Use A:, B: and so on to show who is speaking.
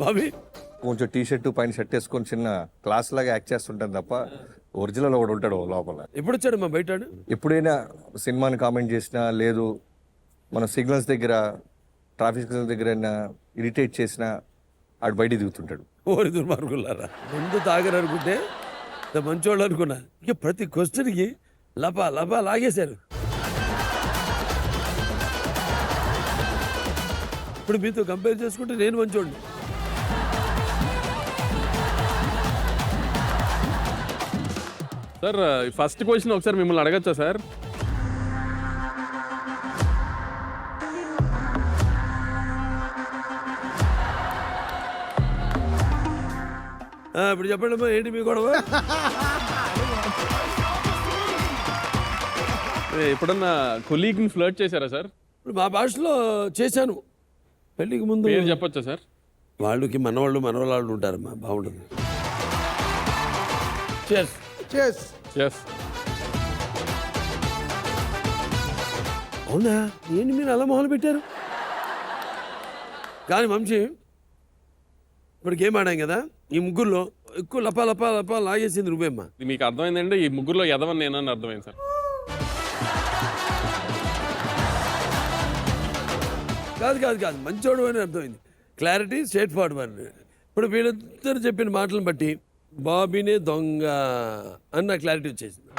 A: బాబీ
B: కొంచెం T shirt పైన shirt వేసుకొని చిన్న క్లాస్ లాగా యాక్ట్ చేస్తుంటాను తప్ప ఒరిజినల్ ఒకడు ఉంటాడు లోపల.
A: ఎప్పుడు వచ్చాడు మా బయట
B: ఎప్పుడైనా సినిమాని కామెంట్ చేసినా లేదు మన సిగ్నల్స్ దగ్గర ట్రాఫిక్ సిగ్నల్స్ దగ్గర ఇరిటేట్ చేసినా ఆడు బయట దిగుతుంటాడు.
A: ఓరి దుర్మార్గులారా, ముందు తాగరు అనుకుంటే మంచోళ్ళు అనుకున్నా, ఇక ప్రతి క్వశ్చన్కి లపా లపా లాగేశారు. ఇప్పుడు మీతో కంపేర్ చేసుకుంటే నేను మంచోడిని.
C: సార్ ఫస్ట్ క్వశ్చన్ ఒకసారి మిమ్మల్ని అడగచ్చా సార్?
A: ఇప్పుడు చెప్పండి అమ్మా, ఏంటి మీ గొడవ?
C: ఎప్పుడన్నా కొలీగ్ని ఫ్లర్ట్ చేశారా సార్?
A: ఇప్పుడు మా భాషలో చేశాను. పెళ్ళికి ముందు
C: పేరు చెప్పొచ్చా సార్?
A: వాళ్ళకి మనవాళ్ళు మనవాళ్ళు ఉంటారమ్మా, బాగుంటుంది.
C: ఎస్.
A: అవునా, ఏంటి మీరు అలా మొదలు పెట్టారు? కానీ వంశీ, ఇప్పుడు గేమ్ ఆడాం కదా, ఈ ముగ్గురులో ఎక్కువ లపా లపా లపా లాగేసింది నువ్వేమ్మా.
C: ఇది మీకు అర్థమైందంటే ఈ ముగ్గురులో ఎదవని నేనని అర్థమైంది సార్.
A: కాదు కాదు కాదు, మంచోడు అని అర్థమైంది. క్లారిటీ, స్ట్రేట్ ఫార్వర్డ్ అని. ఇప్పుడు వీళ్ళిద్దరు చెప్పిన మాటలను బట్టి బాబీనే దొంగ అన్న క్లారిటీ వచ్చేసింది.